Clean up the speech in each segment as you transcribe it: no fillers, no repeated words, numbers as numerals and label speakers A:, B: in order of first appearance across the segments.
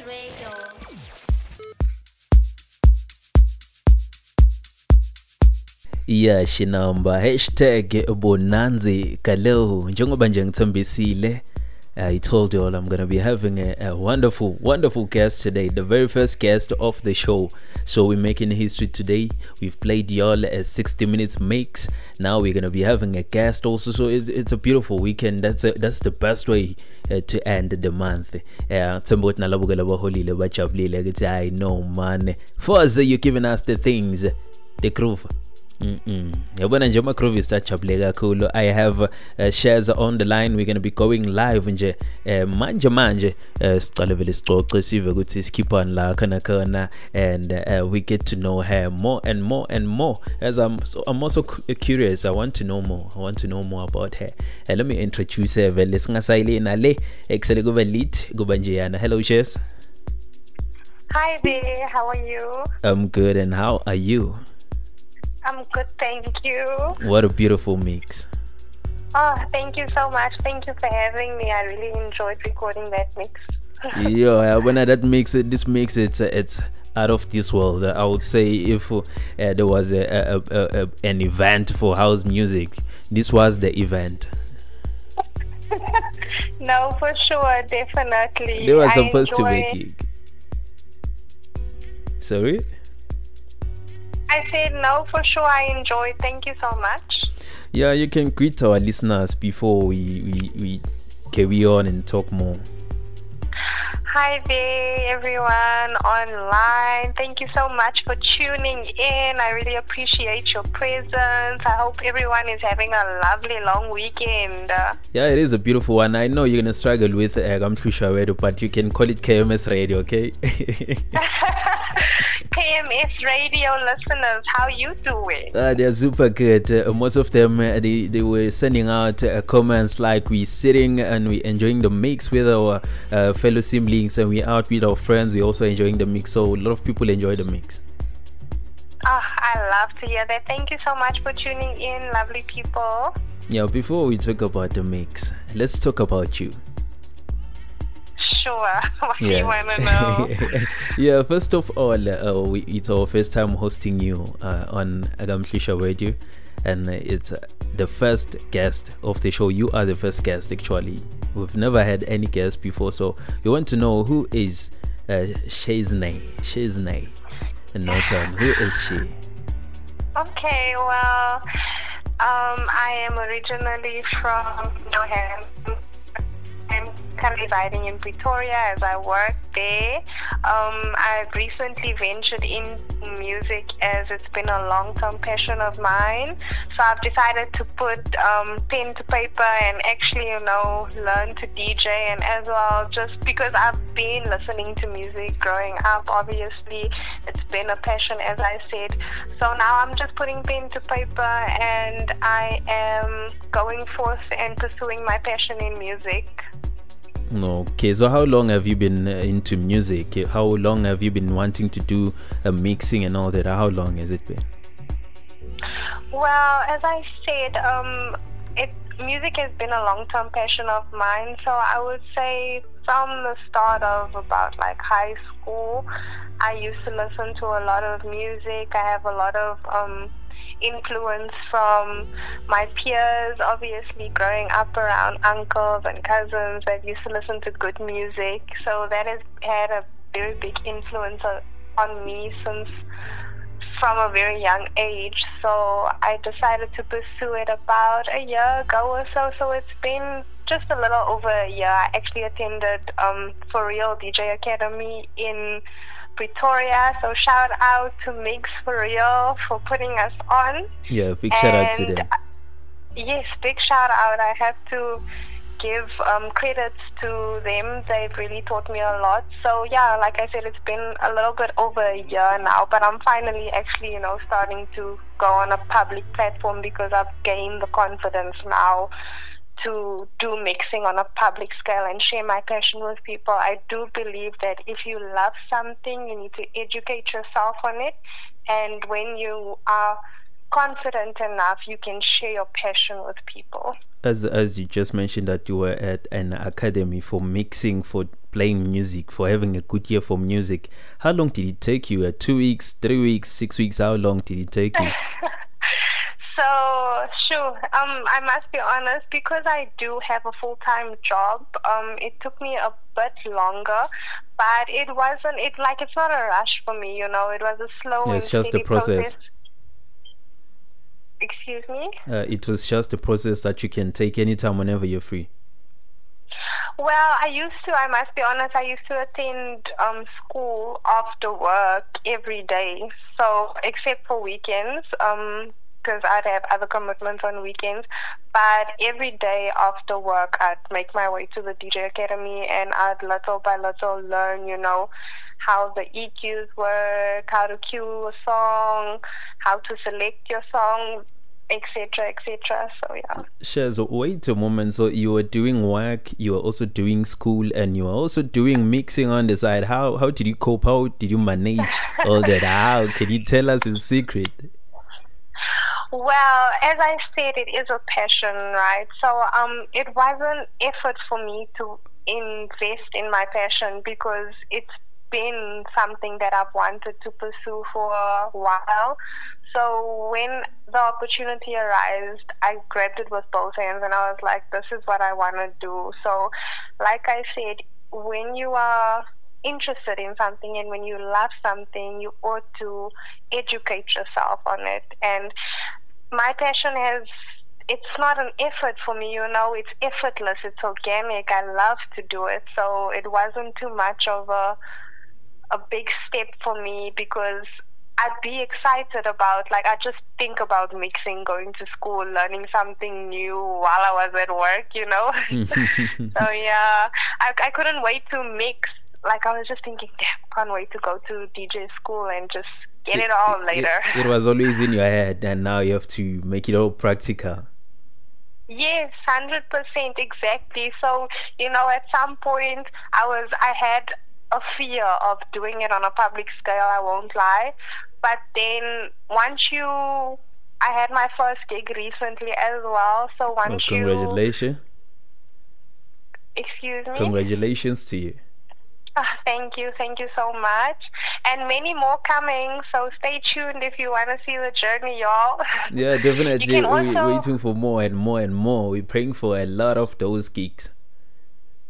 A: Radio.
B: Yeah, shinamba #bonanzi kalo njengoba nje ngithembisile. I told you all I'm gonna be having a wonderful guest today, the very first guest of the show. So we're making history today. We've played y'all a 60 minutes mix. Now we're gonna be having a guest also. So it's a beautiful weekend. That's the best way to end the month. I know, man. First, you're giving us the things, the groove. Yabona nje ama-groove isajabule kakhulu. I have shares on the line. We're going to be going live nje manje sicale vele sicoce sive ukuthi sikhipha la khona and we get to know her more and more as I'm also curious. I want to know more about her. Let me introduce her vele singasayile nale eksele kuba lit kuba nje yana. Hello Shaz.
C: Hi there, how are you?
B: I'm good, and how are you?
C: I'm good, thank you.
B: What a beautiful mix.
C: Oh, thank you so much. Thank you for having me. I really enjoyed recording that mix.
B: Yeah, when this mix, it's out of this world. I would say if there was an event for house music, this was the event.
C: No, for sure, definitely.
B: They were supposed to make it. Sorry?
C: I said no, for sure, I enjoyed. Thank you so much.
B: Yeah, you can greet our listeners before we carry on and talk more.
C: Hi there, everyone online. Thank you so much for tuning in. I really appreciate your presence. I hope everyone is having a lovely long weekend.
B: Yeah, it is a beautiful one. I know you're going to struggle with Kamhlushwa radio, but you can call it KMS radio, okay?
C: KMS radio listeners, how you doing?
B: They're super good. Most of them, they were sending out comments like we sitting and we enjoying the mix with our fellow siblings, and we out with our friends. We also enjoying the mix. So a lot of people enjoy the mix.
C: Oh, I love to hear that. Thank you so much for tuning in, lovely people.
B: Yeah, before we talk about the mix, let's talk about you.
C: Sure. What do you want to know?
B: Yeah, first of all, it's our first time hosting you on Kamhlushwa Radio, and it's the first guest of the show. You are the first guest, actually. We've never had any guest before, so we want to know who is Shazney Norton. Who is she?
C: Okay, well, I am originally from Johannesburg. I'm currently residing in Pretoria as I work there. I've recently ventured into music as it's been a long-term passion of mine. So I've decided to put pen to paper and actually, learn to DJ, and as well, just because I've been listening to music growing up, obviously, it's been a passion, as I said. So now I'm just putting pen to paper and I am going forth and pursuing my passion in music.
B: Okay, so how long have you been into music? How long have you been wanting to do mixing and all that? How long has it been?
C: Well, as I said, music has been a long-term passion of mine. So I would say from the start of about like high school, I used to listen to a lot of music. I have a lot of influence from my peers, obviously growing up around uncles and cousins that used to listen to good music. So that has had a very big influence on me since from a very young age. So I decided to pursue it about a year ago or so. So it's been just a little over a year. I actually attended For Real DJ Academy in Pretoria, so shout out to Mix For Real for putting us on.
B: Yeah, big shout out to them.
C: Yes, big shout out. I have to give credits to them. They've really taught me a lot. So yeah, like I said, it's been a little bit over a year now, but I'm finally actually, starting to go on a public platform because I've gained the confidence now to do mixing on a public scale and share my passion with people. I do believe that if you love something, you need to educate yourself on it. And when you are confident enough, you can share your passion with people.
B: As you just mentioned that you were at an academy for mixing for playing music, for having a good ear for music. How long did it take you? 2 weeks, 3 weeks, 6 weeks? How long did it take you?
C: So, sure. I must be honest, because I do have a full-time job. It took me a bit longer, but it wasn't. It's not a rush for me. You know, it was a slow
B: Yeah,
C: and
B: it's just a
C: steady
B: process.
C: Excuse me.
B: It was just a process that you can take anytime, whenever you're free.
C: Well, I must be honest, I used to attend school after work every day. So, except for weekends, because I'd have other commitments on weekends. But every day after work, I'd make my way to the DJ Academy, and I'd little by little learn, how the EQs work, how to cue a song, how to select your song, etc., etc. So yeah.
B: Shaz, wait a moment. So you were doing work, you were also doing school, and you were also doing mixing on the side. How did you cope? How did you manage all that? How can you tell us your secret?
C: Well, as I said, it is a passion, right? So it was an effort for me to invest in my passion, because it's been something that I've wanted to pursue for a while. So when the opportunity arose, I grabbed it with both hands, and I was like, this is what I want to do. So like I said, when you are interested in something and when you love something, you ought to educate yourself on it. And my passion it's not an effort for me, it's effortless, it's organic. I love to do it. So it wasn't too much of a big step for me, because I'd be excited about, I just think about mixing, going to school, learning something new while I was at work, So yeah, I couldn't wait to mix. I was just thinking, damn, can't wait to go to DJ school and just get it all later.
B: It was always in your head, and now you have to make it all practical.
C: Yes, 100%, exactly. So, at some point, I had a fear of doing it on a public scale, I won't lie. But then I had my first gig recently as well. So
B: congratulations.
C: Excuse me?
B: Congratulations to you.
C: Thank you so much. And many more coming, so stay tuned if you want to see the journey, y'all.
B: Yeah, definitely. We're waiting for more and more and more. We're praying for a lot of those gigs.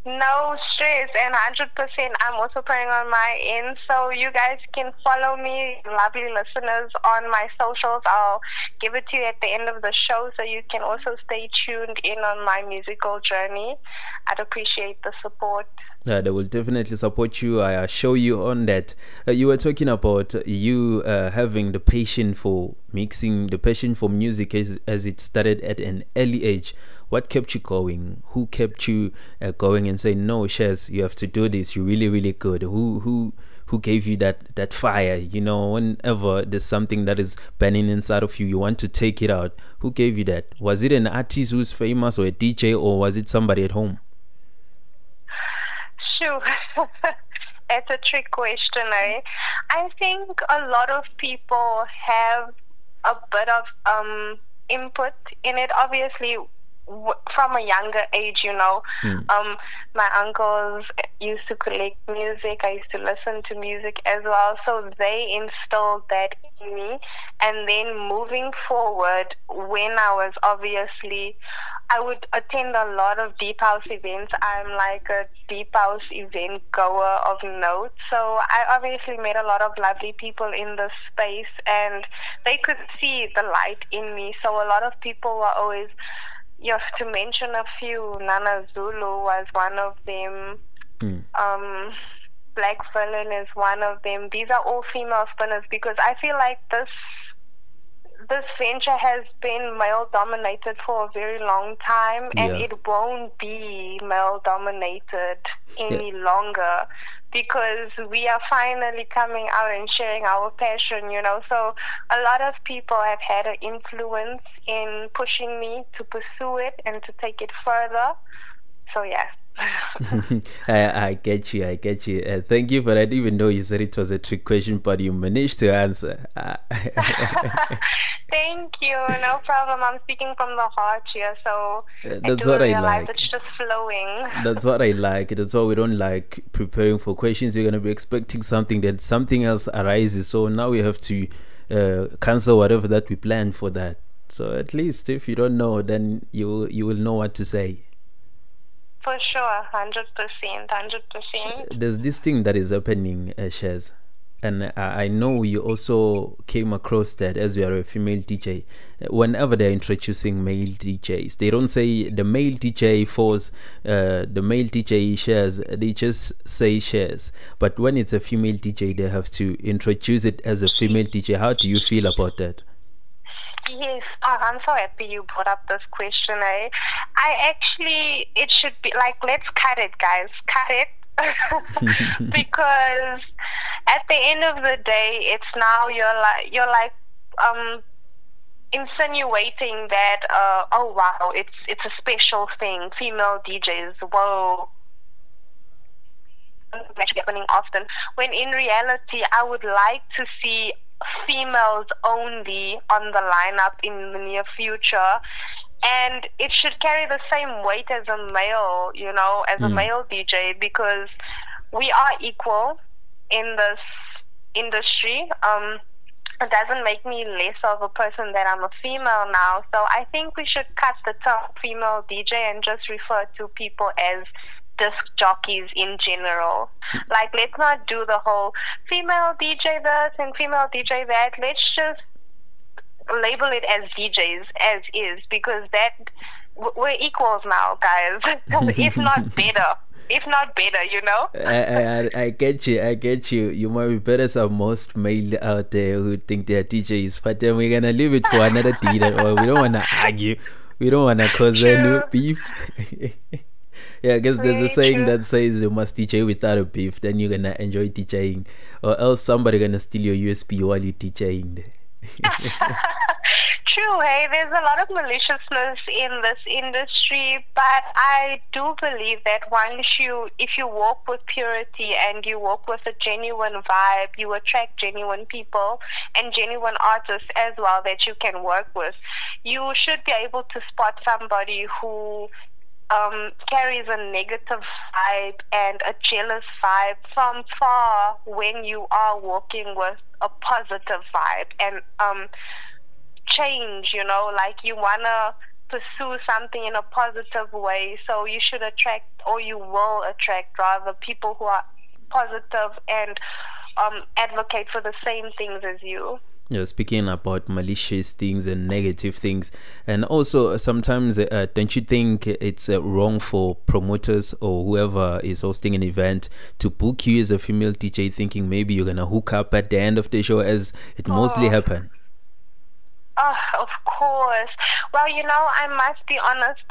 C: No stress, and 100%. I'm also praying on my end, so you guys can follow me, lovely listeners, on my socials. I'll give it to you at the end of the show, so you can also stay tuned in on my musical journey. I'd appreciate the support.
B: They will definitely support you. I assure you on that. You were talking about you having the passion for mixing, the passion for music as it started at an early age. What kept you going? Who kept you going and saying, no, Shaz, you have to do this, you're really, really good? Who gave you that fire? Whenever there's something that is burning inside of you, you want to take it out. Who gave you that? Was it an artist who's famous, or a DJ, or was it somebody at home?
C: Sure. That's a trick question, eh? I think a lot of people have a bit of input in it. Obviously, from a younger age, my uncles used to collect music. I used to listen to music as well. So they instilled that in me. And then moving forward, when I would attend a lot of deep house events. I'm like a deep house event goer of note. So I obviously met a lot of lovely people in this space, and they could see the light in me. So a lot of people were always, to mention a few, Nana Zulu was one of them. Black Villain is one of them. These are all female spinners, because I feel like this venture has been male dominated for a very long time, and it won't be male dominated any longer, because we are finally coming out and sharing our passion, So a lot of people have had an influence in pushing me to pursue it and to take it further. So yeah.
B: I get you. I get you. Thank you for that. Even though you said it was a trick question, but you managed to answer.
C: Thank you. No problem. I'm speaking from the heart here, so I
B: That's
C: do
B: what I
C: realize
B: like.
C: it's just flowing.
B: That's what I like. That's why we don't like preparing for questions. You're gonna be expecting something, then something else arises. So now we have to cancel whatever that we planned for that. So at least if you don't know, then you will know what to say.
C: For sure, 100%, 100%.
B: There's this thing that is happening, Shez, and I know you also came across that as you are a female DJ. Whenever they're introducing male DJs, they don't say the male DJ force, the male DJ shares. They just say shares. But when it's a female DJ, they have to introduce it as a female DJ. How do you feel about that?
C: Yes, I'm so happy you brought up this question. It should be like, let's cut it, guys. Cut it. Because at the end of the day, it's now you're like insinuating that oh wow, it's a special thing, female DJs. Whoa, actually happening often. When in reality, I would like to see females only on the lineup in the near future, and it should carry the same weight as a male, as a male DJ, because we are equal in this industry. It doesn't make me less of a person that I'm a female now. So I think we should cut the term female DJ and just refer to people as disc jockeys in general. Like, let's not do the whole female DJ this and female DJ that. Let's just label it as DJs as is, because that we're equals now, guys. If not better. If not better.
B: I get you. I get you. You might be better than most male out there who think they're DJs, but then we're gonna leave it for another day. Or we don't wanna argue. We don't wanna cause any beef. Yeah, I guess there's a saying that says you must DJ without a beef, then you're gonna enjoy DJing, or else somebody gonna steal your USB while you're DJing.
C: True, hey, there's a lot of maliciousness in this industry, but I do believe that if you walk with purity and you walk with a genuine vibe, you attract genuine people and genuine artists as well that you can work with. You should be able to spot somebody who carries a negative vibe and a jealous vibe from far when you are walking with a positive vibe and change, like you want to pursue something in a positive way. So you should attract, or you will attract rather, people who are positive and advocate for the same things as you.
B: Speaking about malicious things and negative things, and also sometimes don't you think it's wrong for promoters or whoever is hosting an event to book you as a female DJ thinking maybe you're gonna hook up at the end of the show, as it mostly happen?
C: Oh, of course. Well, I must be honest,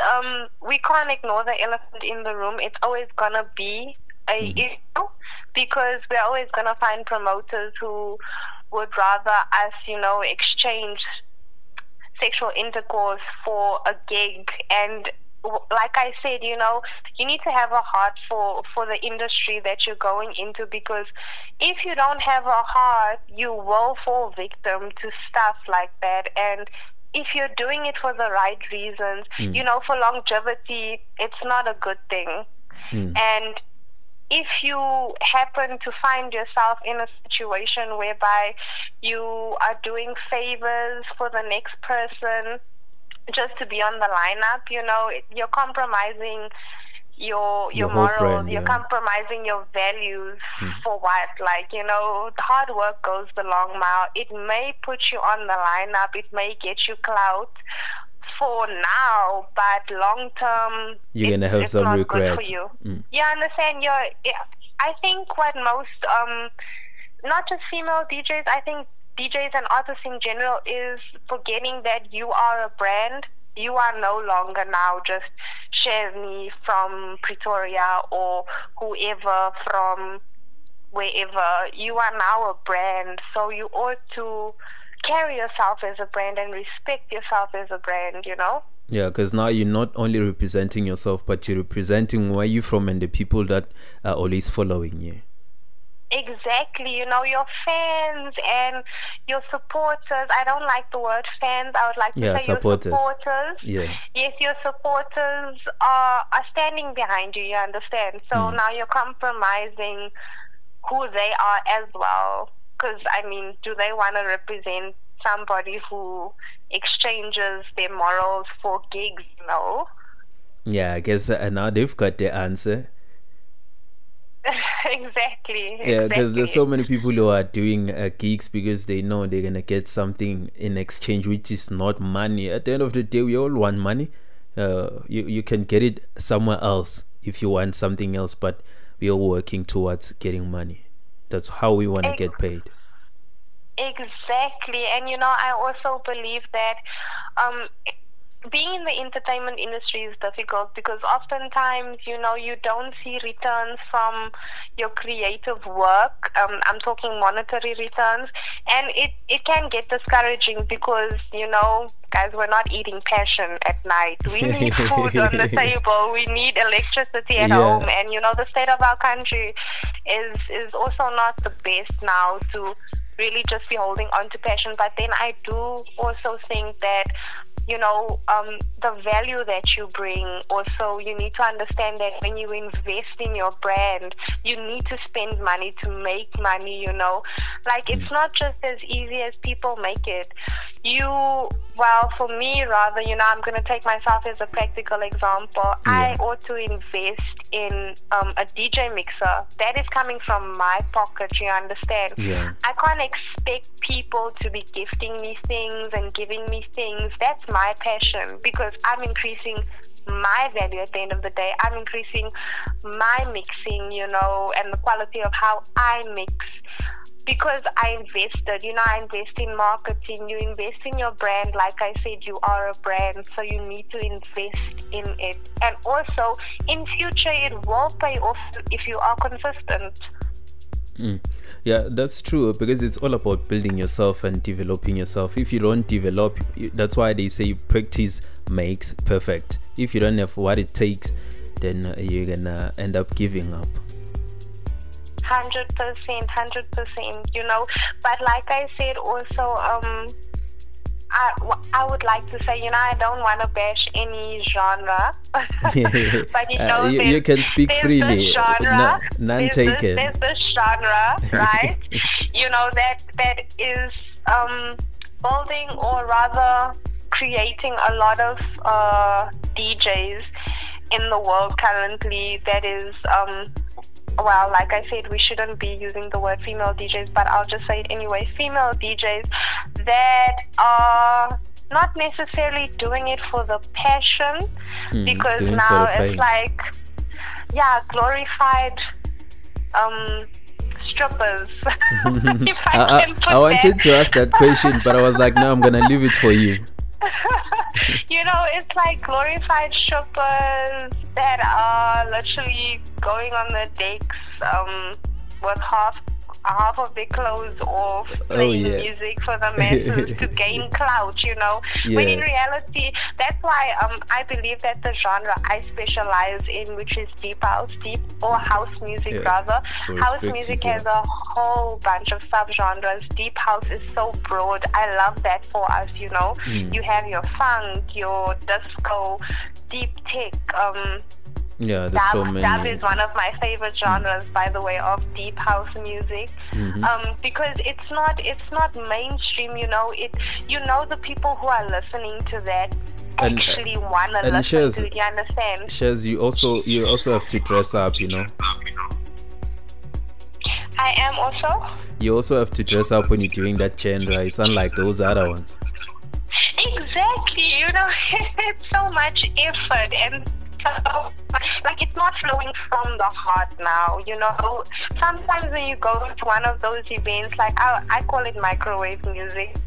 C: we can't ignore the elephant in the room. It's always gonna be a issue, because we're always gonna find promoters who would rather us, exchange sexual intercourse for a gig. And like I said, you need to have a heart for the industry that you're going into, because if you don't have a heart, you will fall victim to stuff like that. And if you're doing it for the right reasons, for longevity, it's not a good thing. And if you happen to find yourself in a situation whereby you are doing favors for the next person just to be on the lineup, you're compromising your morals, brand, you're compromising your values for what? Like, hard work goes the long mile. It may put you on the lineup, it may get you clout for now, but long term you're gonna have some regrets. You understand? I think what most not just female DJs, I think DJs and artists in general is forgetting that you are a brand. You are no longer now just Shazney from Pretoria or whoever from wherever. You are now a brand, so you ought to carry yourself as a brand and respect yourself as a brand,
B: Yeah, because now you're not only representing yourself, but you're representing where you're from and the people that are always following you.
C: Exactly, your fans and your supporters. I don't like the word fans. I would like to say
B: supporters.
C: Your supporters.
B: Yeah.
C: Yes, your supporters are standing behind you, you understand? So now you're compromising who they are as well. Because, I mean, do they want to represent somebody who exchanges their morals for gigs,
B: Yeah, I guess now they've got the answer.
C: Exactly.
B: Yeah, because there's so many people who are doing gigs because they know they're gonna get something in exchange, which is not money. At the end of the day, we all want money. You can get it somewhere else if you want something else, but we are working towards getting money. That's how we want to get paid.
C: Exactly, and I also believe that being in the entertainment industry is difficult because oftentimes, you don't see returns from your creative work. I'm talking monetary returns, and it can get discouraging because, guys, we're not eating passion at night. We need food on the table. We need electricity at home, and the state of our country is also not the best now to really just be holding on to passion. But then I do also think that the value that you bring, also you need to understand that when you invest in your brand, you need to spend money to make money, like it's not just as easy as people make it. For me rather, I'm going to take myself as a practical example. I ought to invest in a DJ mixer. That is coming from my pocket, you understand? I can't expect people to be gifting me things and giving me things. That's my passion because I'm increasing my value at the end of the day. I'm increasing my mixing, and the quality of how I mix. Because I invested, I invest in marketing, you invest in your brand. Like I said, you are a brand, so you need to invest in it. And also, in future, it will pay off if you are consistent.
B: Yeah, that's true, because it's all about building yourself and developing yourself. If you don't develop, that's why they say practice makes perfect. If you don't have what it takes, then you're gonna end up giving up.
C: 100%, but like I said also, I would like to say, I don't want to bash any genre, but
B: you can speak freely. None taken.
C: There's this genre, right? that is building, or rather creating a lot of DJs in the world currently. That is like I said, we shouldn't be using the word female DJs, but I'll just say it anyway. Female DJs that are not necessarily doing it for the passion, because now it's like, glorified strippers.
B: I wanted to ask that question, but I was like, no, I'm going to leave it for you.
C: It's like glorified strippers that are literally going on the decks with half of their clothes off, playing music for the masses to gain clout, When in reality, that's why I believe that the genre I specialize in, which is deep house music rather. House music has a whole bunch of subgenres. Deep house is so broad. I love that for us, You have your funk, your disco, deep tech,
B: there's so many.
C: Dub is one of my favorite genres, by the way, of deep house music, because it's not mainstream. The people who are listening to that actually want to listen to it. You understand?
B: Shaz, you also have to dress up.
C: I am also.
B: You also have to dress up when you're doing that genre. It's unlike those other ones.
C: Exactly. It's so much effort and. Like, it's not flowing from the heart now, Sometimes when you go to one of those events, like I call it microwave music,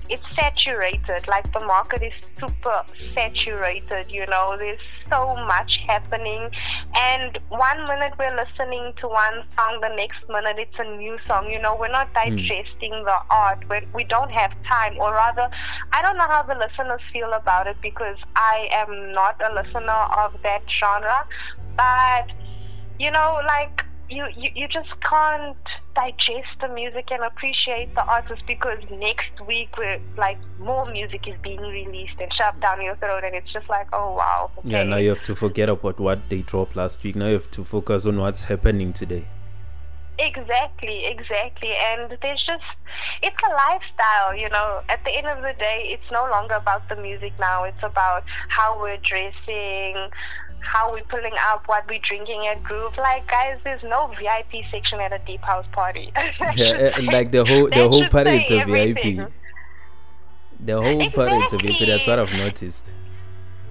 C: it's saturated. Like the market is super saturated, you know. There's so much happening, and one minute we're listening to one song, the next minute it's a new song, you know. We're not digesting the art. We don't have time, or rather, I don't know how the listeners feel about it, because I am not a listener of that genre, but you know, like you just can't digest the music and appreciate the artist, because next week we're like more music is being released and shoved down your throat, and it's just like, oh wow, okay.
B: Yeah, now you have to forget about what they dropped last week. Now you have to focus on what's happening today.
C: Exactly. And there's just, it's a lifestyle, you know. At the end of the day, it's no longer about the music now. It's about how we're dressing, how we're pulling up, what we're drinking at Groove. Like, guys, there's no VIP section at a deep house party.
B: Yeah, like the whole party is a
C: everything.
B: VIP. The whole party is a VIP. That's what I've noticed.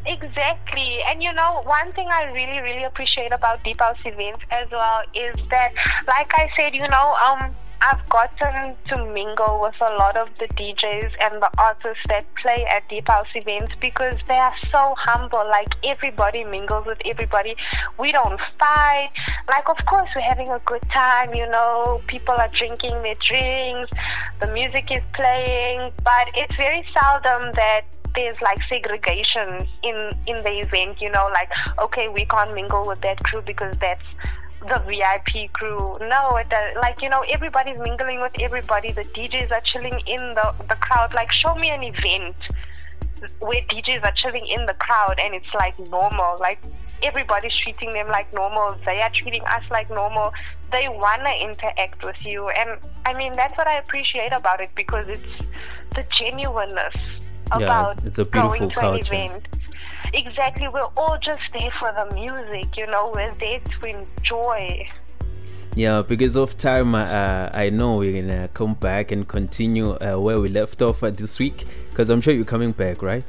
C: Exactly. And you know, one thing I really, really appreciate about deep house events as well is that, like I said, you know, I've gotten to mingle with a lot of the DJs and the artists that play at deep house events, because they are so humble. Like, everybody mingles with everybody. We don't fight. Like, of course, we're having a good time, you know. People are drinking their drinks. The music is playing. But it's very seldom that there's like segregation in the event, you know, like, okay, we can't mingle with that crew because that's the VIP crew. No, like, you know, everybody's mingling with everybody. The DJs are chilling in the crowd. Like, show me an event where DJs are chilling in the crowd and it's like normal. Like, everybody's treating them like normal. They are treating us like normal. They wanna interact with you, and I mean, that's what I appreciate about it, because it's the genuineness about
B: it's a beautiful
C: going to
B: culture.
C: an event. Exactly, we're all just there for the music, you know. We're there to enjoy.
B: Yeah, because of time, I know we're gonna come back and continue where we left off this week, because I'm sure you're coming back, right?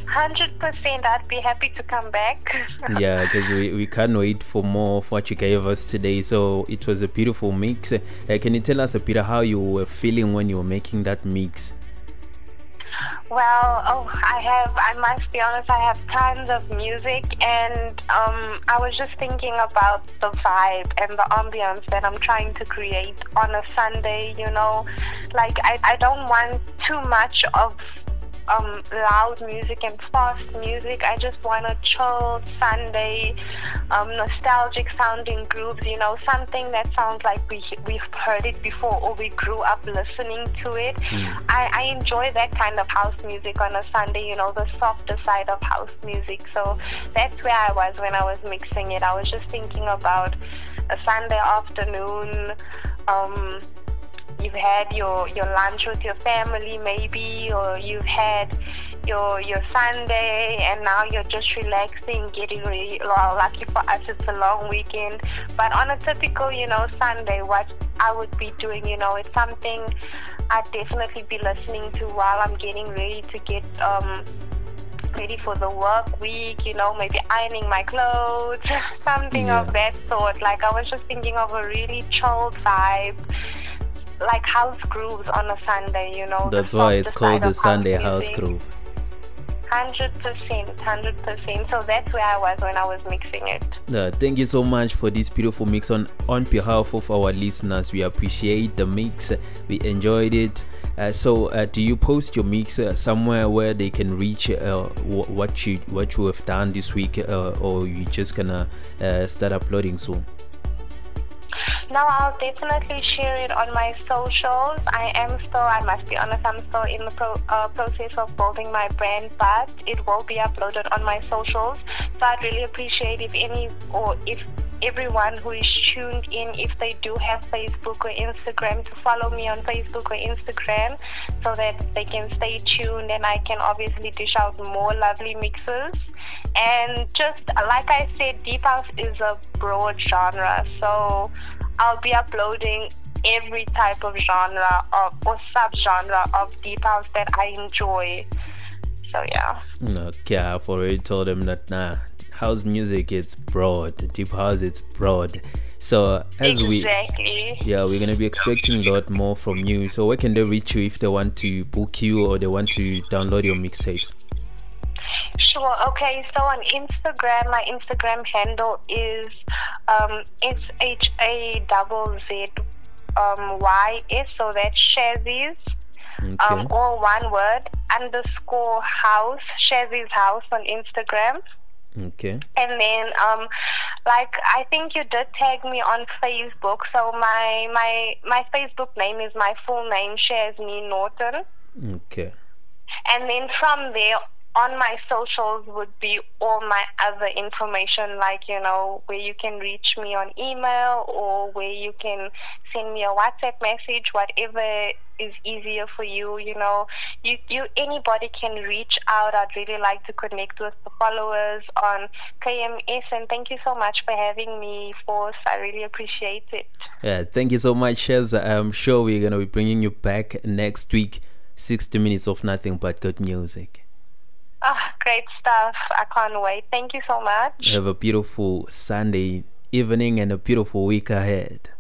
C: 100%, I'd be happy to come back.
B: Yeah, because we can't wait for more of what you gave us today. So it was a beautiful mix. Can you tell us a bit how you were feeling when you were making that mix?
C: Well, I must be honest, I have tons of music, and I was just thinking about the vibe and the ambience that I'm trying to create on a Sunday, you know. Like, I don't want too much of loud music and fast music. I just want a chill Sunday, nostalgic sounding grooves, you know, something that sounds like we've heard it before, or we grew up listening to it. I enjoy that kind of house music on a Sunday, you know, the softer side of house music. So that's where I was when I was mixing it. I was just thinking about a Sunday afternoon. You've had your lunch with your family maybe, or you've had your Sunday, and now you're just relaxing, getting ready. Well, lucky for us, it's a long weekend. But on a typical, you know, Sunday, what I would be doing, you know, it's something I'd definitely be listening to while I'm getting ready to get ready for the work week, you know, maybe ironing my clothes, something of that sort. Like, I was just thinking of a really chilled vibe, like house grooves on a Sunday, you know.
B: That's why it's called the Sunday house groove.
C: 100%. So that's where I was when I was mixing it.
B: Thank you so much for this beautiful mix on behalf of our listeners. We appreciate the mix. We enjoyed it. So do you post your mix somewhere where they can reach what you have done this week, or you just gonna start uploading soon?
C: No, I'll definitely share it on my socials. I must be honest, I'm still in the process of building my brand, but it will be uploaded on my socials. So I'd really appreciate if everyone who is tuned in, if they do have Facebook or Instagram, to follow me on Facebook or Instagram, so that they can stay tuned and I can obviously dish out more lovely mixes. And just like I said, deep house is a broad genre, so I'll be uploading every type of genre or sub-genre of deep house that I enjoy. So yeah.
B: Okay, I've already told them that house music, it's broad. Deep house, it's broad. So as
C: Exactly.
B: we're gonna be expecting a lot more from you. So where can they reach you if they want to book you or they want to download your mixtapes?
C: Sure. Okay. So on Instagram, my Instagram handle is SHAZZYS. So that's Shazzy's.
B: Okay.
C: All one word, underscore house, Shazzy's house on Instagram.
B: Okay.
C: And then like I think you did tag me on Facebook. So my Facebook name is my full name, Shazney Norton.
B: Okay.
C: And then from there, on my socials would be all my other information, like, you know, where you can reach me on email or where you can send me a WhatsApp message, whatever is easier for you. You know, you anybody can reach out. I'd really like to connect with the followers on KMS, and thank you so much for having me, Force. I really appreciate it.
B: Yeah, thank you so much, Shaz. I'm sure we're gonna be bringing you back next week. 60 minutes of nothing but good music.
C: Oh, great stuff. I can't wait. Thank you so much.
B: Have a beautiful Sunday evening and a beautiful week ahead.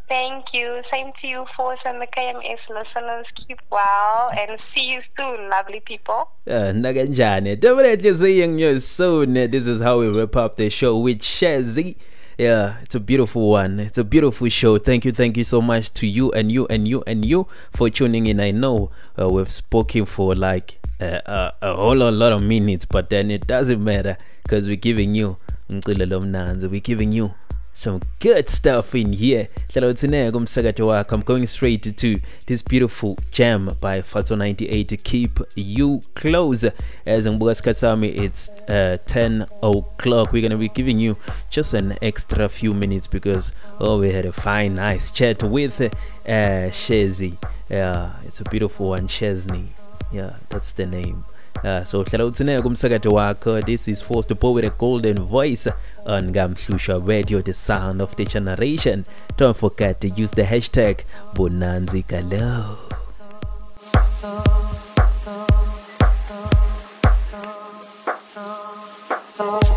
C: Thank you. Same to you, Force, and the KMS listeners. Keep well and see you soon, lovely people.
B: Naganjani. Definitely seeing you soon. This is how we wrap up the show with Shazzy. Yeah, it's a beautiful one. It's a beautiful show. Thank you so much to you and you for tuning in. I know we've spoken for like a whole lot of minutes, but then it doesn't matter because we're giving you some good stuff in here. I'm going straight to this beautiful jam by Fato 98 to keep you close. As Mbugas Katsami, it's 10 o'clock. We're gonna be giving you just an extra few minutes because we had a fine, nice chat with Shazy. Yeah, it's a beautiful one, Shazney. Yeah, that's the name. So this is Forced to Pour with a golden voice on Kamhlushwa Radio, the sound of the generation. Don't forget to use the hashtag Bonanzikalo.
C: Oh.